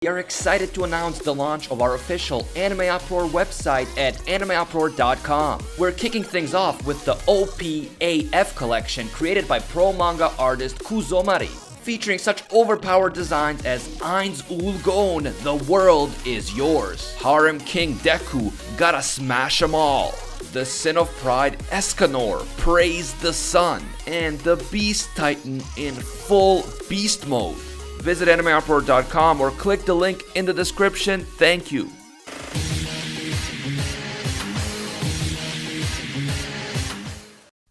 We are excited to announce the launch of our official AnimeUproar website at AnimeUproar.com. We're kicking things off with the OPAF collection created by pro manga artist Kuzomari, featuring such overpowered designs as Eins Ulgon, the world is yours, Harem King Deku, gotta smash 'em all, the Sin of Pride Escanor, praise the sun, and the Beast Titan in full beast mode. Visit AnimeUproar.com or click the link in the description. Thank you.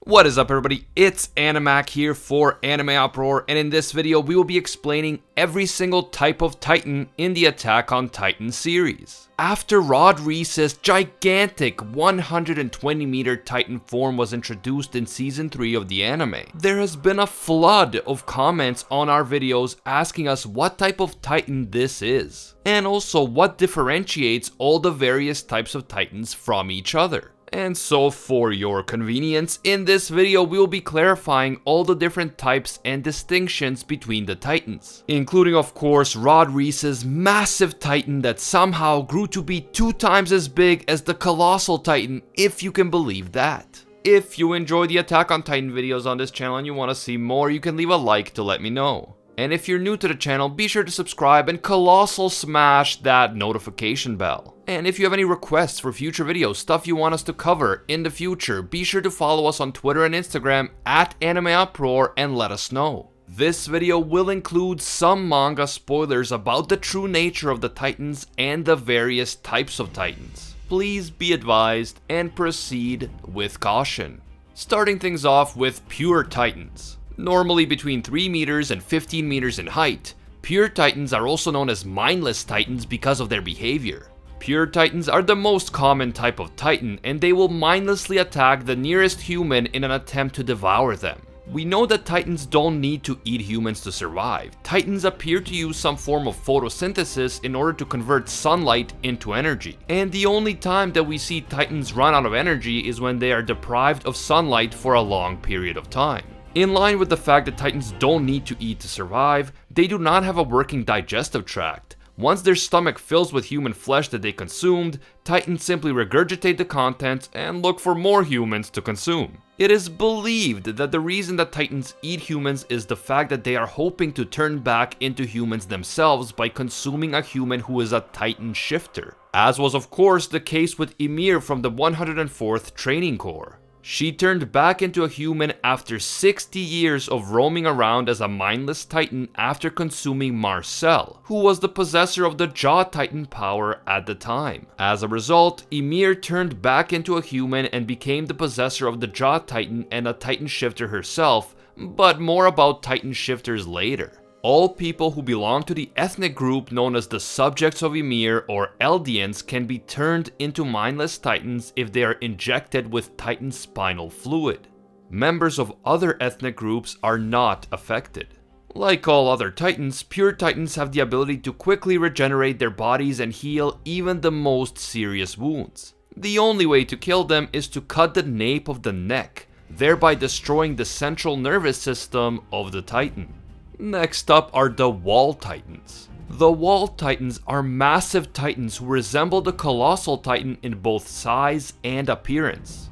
What is up, everybody? It's Animac here for AnimeUproar, and in this video we will be explaining every single type of Titan in the Attack on Titan series. After Rod Reiss's gigantic 120-meter Titan form was introduced in Season 3 of the anime, there has been a flood of comments on our videos asking us what type of Titan this is, and also what differentiates all the various types of Titans from each other. And so for your convenience, in this video we will be clarifying all the different types and distinctions between the Titans, including of course Rod Reiss's massive Titan that somehow grew to be 2 times as big as the Colossal Titan, if you can believe that. If you enjoy the Attack on Titan videos on this channel and you want to see more, you can leave a like to let me know. And if you're new to the channel, be sure to subscribe and colossal smash that notification bell. And if you have any requests for future videos, stuff you want us to cover in the future, be sure to follow us on Twitter and Instagram at AnimeUproar and let us know. This video will include some manga spoilers about the true nature of the Titans and the various types of Titans. Please be advised and proceed with caution. Starting things off with pure Titans. Normally between 3 meters and 15 meters in height, pure Titans are also known as mindless Titans because of their behavior. Pure Titans are the most common type of Titan, and they will mindlessly attack the nearest human in an attempt to devour them. We know that Titans don't need to eat humans to survive. Titans appear to use some form of photosynthesis in order to convert sunlight into energy. And the only time that we see Titans run out of energy is when they are deprived of sunlight for a long period of time. In line with the fact that Titans don't need to eat to survive, they do not have a working digestive tract. Once their stomach fills with human flesh that they consumed, Titans simply regurgitate the contents and look for more humans to consume. It is believed that the reason that Titans eat humans is the fact that they are hoping to turn back into humans themselves by consuming a human who is a Titan shifter, as was of course the case with Ymir from the 104th Training Corps. She turned back into a human after 60 years of roaming around as a mindless Titan after consuming Marcel, who was the possessor of the Jaw Titan power at the time. As a result, Ymir turned back into a human and became the possessor of the Jaw Titan and a Titan shifter herself, but more about Titan shifters later. All people who belong to the ethnic group known as the Subjects of Ymir or Eldians can be turned into mindless Titans if they are injected with Titan spinal fluid. Members of other ethnic groups are not affected. Like all other Titans, pure Titans have the ability to quickly regenerate their bodies and heal even the most serious wounds. The only way to kill them is to cut the nape of the neck, thereby destroying the central nervous system of the Titan. Next up are the Wall Titans. The Wall Titans are massive Titans who resemble the Colossal Titan in both size and appearance.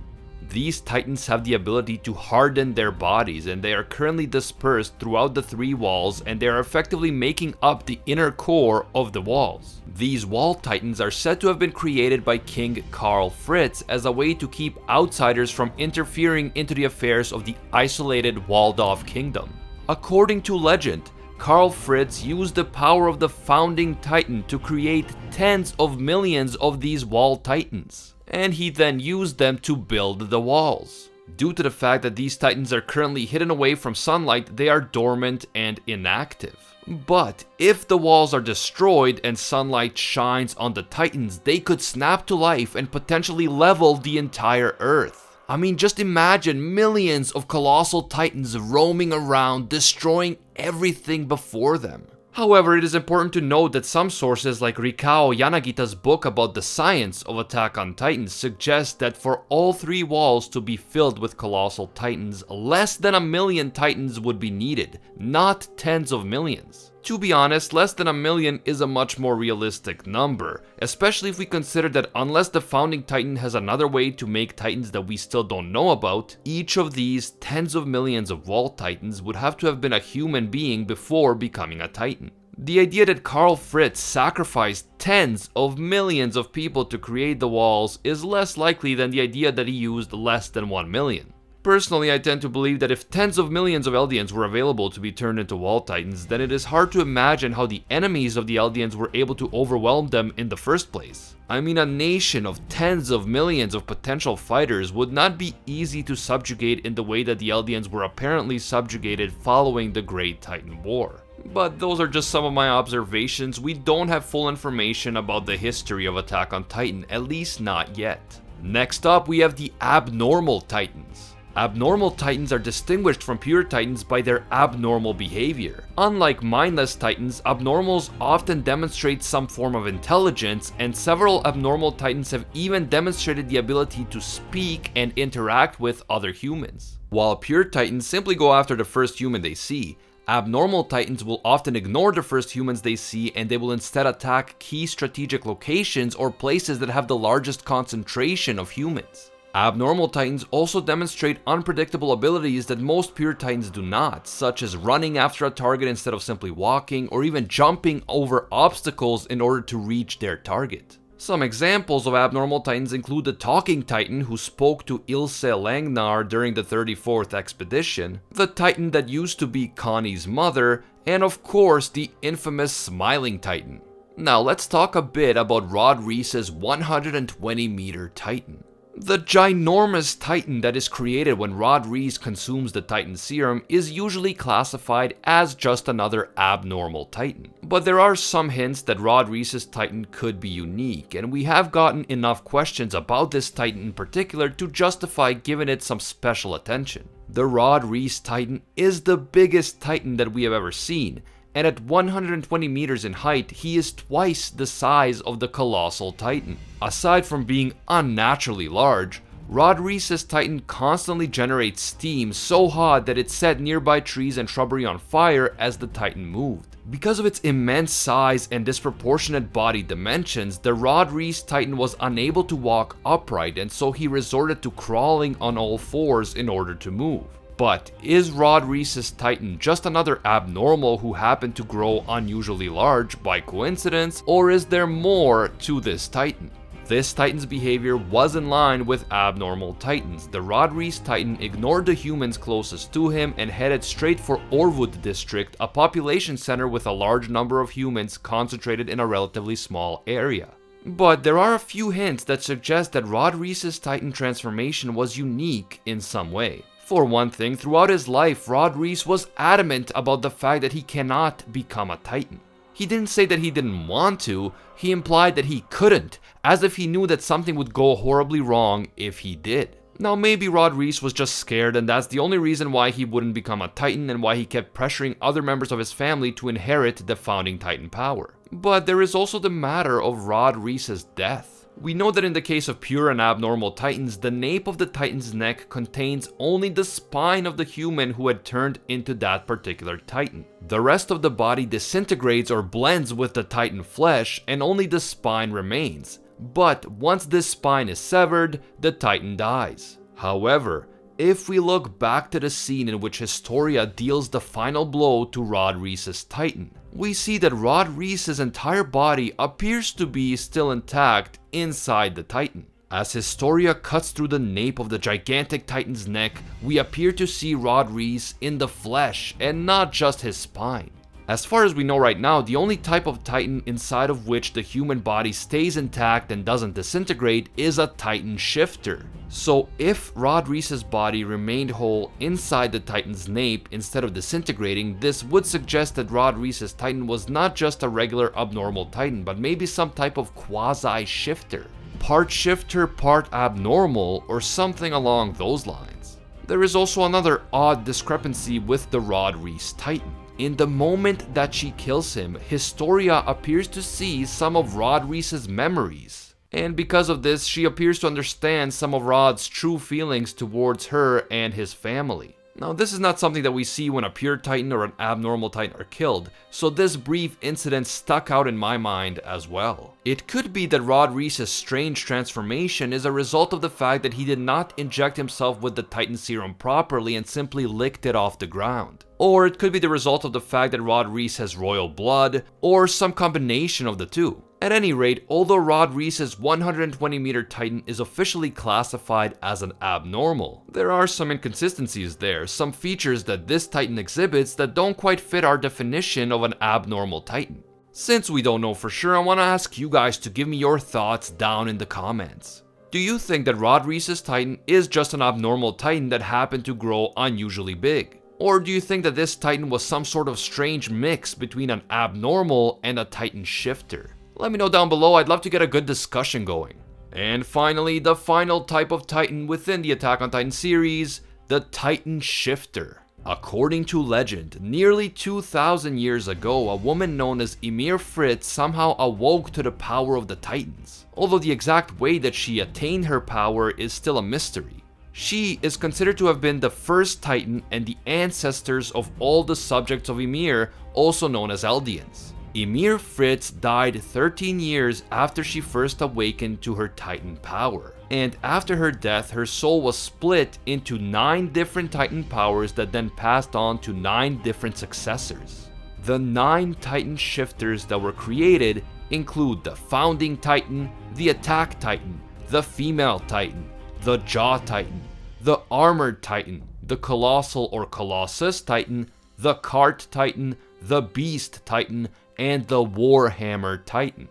These Titans have the ability to harden their bodies, and they are currently dispersed throughout the 3 walls, and they are effectively making up the inner core of the walls. These Wall Titans are said to have been created by King Karl Fritz as a way to keep outsiders from interfering into the affairs of the isolated walled-off kingdom. According to legend, Karl Fritz used the power of the founding Titan to create tens of millions of these Wall Titans, and he then used them to build the walls. Due to the fact that these Titans are currently hidden away from sunlight, they are dormant and inactive. But if the walls are destroyed and sunlight shines on the Titans, they could snap to life and potentially level the entire Earth. I mean, just imagine millions of colossal Titans roaming around, destroying everything before them. However, it is important to note that some sources like Rikao Yanagita's book about the science of Attack on Titans suggest that for all 3 walls to be filled with colossal Titans, less than 1 million Titans would be needed, not tens of millions. To be honest, less than 1,000,000 is a much more realistic number, especially if we consider that unless the founding Titan has another way to make Titans that we still don't know about, each of these tens of millions of wall Titans would have to have been a human being before becoming a Titan. The idea that Karl Fritz sacrificed tens of millions of people to create the walls is less likely than the idea that he used less than 1,000,000. Personally, I tend to believe that if tens of millions of Eldians were available to be turned into wall Titans, then it is hard to imagine how the enemies of the Eldians were able to overwhelm them in the first place. I mean, a nation of tens of millions of potential fighters would not be easy to subjugate in the way that the Eldians were apparently subjugated following the Great Titan War. But those are just some of my observations. We don't have full information about the history of Attack on Titan, at least not yet. Next up, we have the abnormal Titans. Abnormal Titans are distinguished from pure Titans by their abnormal behavior. Unlike mindless Titans, abnormals often demonstrate some form of intelligence, and several abnormal Titans have even demonstrated the ability to speak and interact with other humans. While pure Titans simply go after the first human they see, abnormal Titans will often ignore the first humans they see, and they will instead attack key strategic locations or places that have the largest concentration of humans. Abnormal Titans also demonstrate unpredictable abilities that most pure Titans do not, such as running after a target instead of simply walking, or even jumping over obstacles in order to reach their target. Some examples of abnormal Titans include the Talking Titan who spoke to Ilse Langnar during the 34th expedition, the Titan that used to be Connie's mother, and of course the infamous Smiling Titan. Now let's talk a bit about Rod Reiss's 120-meter Titan. The ginormous Titan that is created when Rod Reiss consumes the Titan serum is usually classified as just another abnormal Titan. But there are some hints that Rod Reiss's Titan could be unique, and we have gotten enough questions about this Titan in particular to justify giving it some special attention. The Rod Reiss Titan is the biggest Titan that we have ever seen, and at 120 meters in height, he is twice the size of the colossal Titan. Aside from being unnaturally large, Rod Reiss's Titan constantly generates steam so hot that it set nearby trees and shrubbery on fire as the Titan moved. Because of its immense size and disproportionate body dimensions, the Rod Reiss Titan was unable to walk upright, and so he resorted to crawling on all fours in order to move. But is Rod Reiss's Titan just another abnormal who happened to grow unusually large by coincidence, or is there more to this Titan? This Titan's behavior was in line with abnormal Titans. The Rod Reiss Titan ignored the humans closest to him and headed straight for Orwood District, a population center with a large number of humans concentrated in a relatively small area. But there are a few hints that suggest that Rod Reiss's Titan transformation was unique in some way. For one thing, throughout his life, Rod Reiss was adamant about the fact that he cannot become a Titan. He didn't say that he didn't want to, he implied that he couldn't, as if he knew that something would go horribly wrong if he did. Now maybe Rod Reiss was just scared, and that's the only reason why he wouldn't become a Titan and why he kept pressuring other members of his family to inherit the founding Titan power. But there is also the matter of Rod Reiss's death. We know that in the case of pure and abnormal Titans, the nape of the Titan's neck contains only the spine of the human who had turned into that particular Titan. The rest of the body disintegrates or blends with the Titan flesh, and only the spine remains. But once this spine is severed, the Titan dies. However, if we look back to the scene in which Historia deals the final blow to Rod Reiss's Titan, we see that Rod Reiss's entire body appears to be still intact inside the Titan. As Historia cuts through the nape of the gigantic Titan's neck, we appear to see Rod Reiss in the flesh and not just his spine. As far as we know right now, the only type of Titan inside of which the human body stays intact and doesn't disintegrate is a Titan shifter. So if Rod Reiss's body remained whole inside the Titan's nape instead of disintegrating, this would suggest that Rod Reiss's Titan was not just a regular abnormal Titan, but maybe some type of quasi-shifter. Part shifter, part abnormal, or something along those lines. There is also another odd discrepancy with the Rod Reiss Titan. In the moment that she kills him, Historia appears to see some of Rod Reiss's memories. And because of this, she appears to understand some of Rod's true feelings towards her and his family. Now, this is not something that we see when a pure Titan or an abnormal Titan are killed, so this brief incident stuck out in my mind as well. It could be that Rod Reiss's strange transformation is a result of the fact that he did not inject himself with the Titan serum properly and simply licked it off the ground. Or it could be the result of the fact that Rod Reiss has royal blood, or some combination of the two. At any rate, although Rod Reiss's 120-meter Titan is officially classified as an abnormal, there are some inconsistencies there, some features that this Titan exhibits that don't quite fit our definition of an abnormal Titan. Since we don't know for sure, I want to ask you guys to give me your thoughts down in the comments. Do you think that Rod Reiss's Titan is just an abnormal Titan that happened to grow unusually big? Or do you think that this Titan was some sort of strange mix between an abnormal and a Titan shifter? Let me know down below, I'd love to get a good discussion going. And finally, the final type of Titan within the Attack on Titan series, the Titan Shifter. According to legend, nearly 2,000 years ago, a woman known as Ymir Fritz somehow awoke to the power of the Titans, although the exact way that she attained her power is still a mystery. She is considered to have been the first Titan and the ancestors of all the subjects of Ymir, also known as Eldians. Ymir Fritz died 13 years after she first awakened to her Titan power, and after her death her soul was split into 9 different Titan powers that then passed on to 9 different successors. The 9 Titan shifters that were created include the Founding Titan, the Attack Titan, the Female Titan, the Jaw Titan, the Armored Titan, the Colossal or Colossus Titan, the Cart Titan, the Beast Titan, and the Warhammer Titan.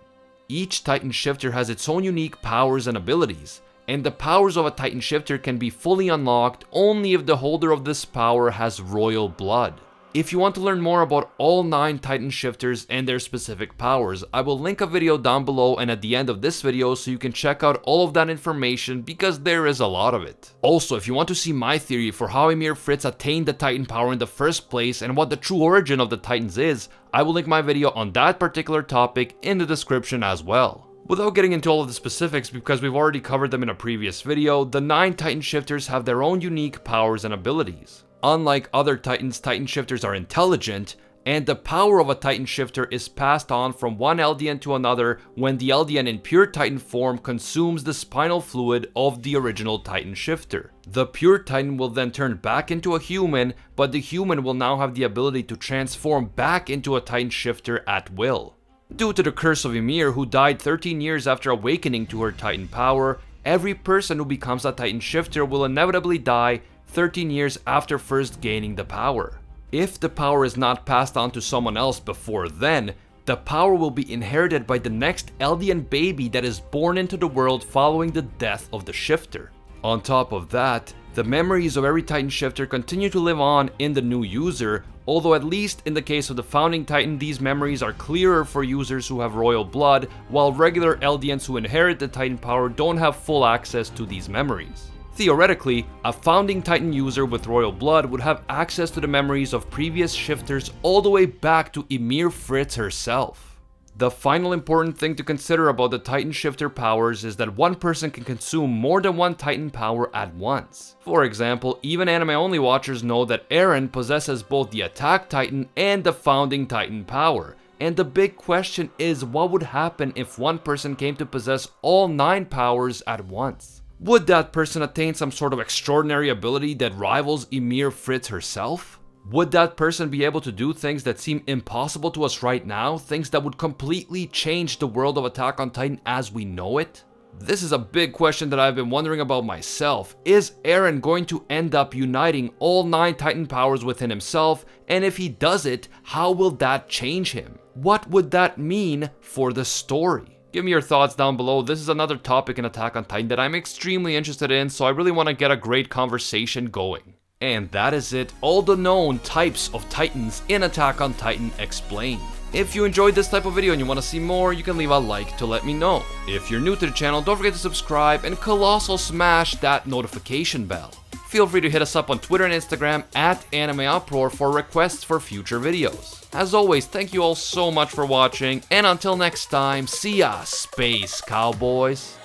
Each Titan shifter has its own unique powers and abilities, and the powers of a Titan shifter can be fully unlocked only if the holder of this power has royal blood. If you want to learn more about all 9 Titan shifters and their specific powers, I will link a video down below and at the end of this video so you can check out all of that information because there is a lot of it. Also, if you want to see my theory for how Ymir Fritz attained the Titan power in the first place and what the true origin of the Titans is, I will link my video on that particular topic in the description as well. Without getting into all of the specifics because we've already covered them in a previous video, the 9 Titan shifters have their own unique powers and abilities. Unlike other Titans, Titan shifters are intelligent, and the power of a Titan shifter is passed on from one Eldian to another when the Eldian in pure Titan form consumes the spinal fluid of the original Titan shifter. The pure Titan will then turn back into a human, but the human will now have the ability to transform back into a Titan shifter at will. Due to the curse of Ymir, who died 13 years after awakening to her Titan power, every person who becomes a Titan shifter will inevitably die 13 years after first gaining the power. If the power is not passed on to someone else before then, the power will be inherited by the next Eldian baby that is born into the world following the death of the shifter. On top of that, the memories of every Titan shifter continue to live on in the new user, although at least in the case of the Founding Titan, these memories are clearer for users who have royal blood, while regular Eldians who inherit the Titan power don't have full access to these memories. Theoretically, a Founding Titan user with royal blood would have access to the memories of previous shifters all the way back to Ymir Fritz herself. The final important thing to consider about the Titan shifter powers is that one person can consume more than one Titan power at once. For example, even anime-only watchers know that Eren possesses both the Attack Titan and the Founding Titan power. And the big question is, what would happen if one person came to possess all 9 powers at once? Would that person attain some sort of extraordinary ability that rivals Ymir Fritz herself? Would that person be able to do things that seem impossible to us right now? Things that would completely change the world of Attack on Titan as we know it? This is a big question that I've been wondering about myself. Is Eren going to end up uniting all 9 Titan powers within himself? And if he does it, how will that change him? What would that mean for the story? Give me your thoughts down below. This is another topic in Attack on Titan that I'm extremely interested in, so I really want to get a great conversation going. And that is it, all the known types of Titans in Attack on Titan explained. If you enjoyed this type of video and you want to see more, you can leave a like to let me know. If you're new to the channel, don't forget to subscribe and colossal smash that notification bell. Feel free to hit us up on Twitter and Instagram at AnimeUproar for requests for future videos. As always, thank you all so much for watching, and until next time, see ya, Space Cowboys!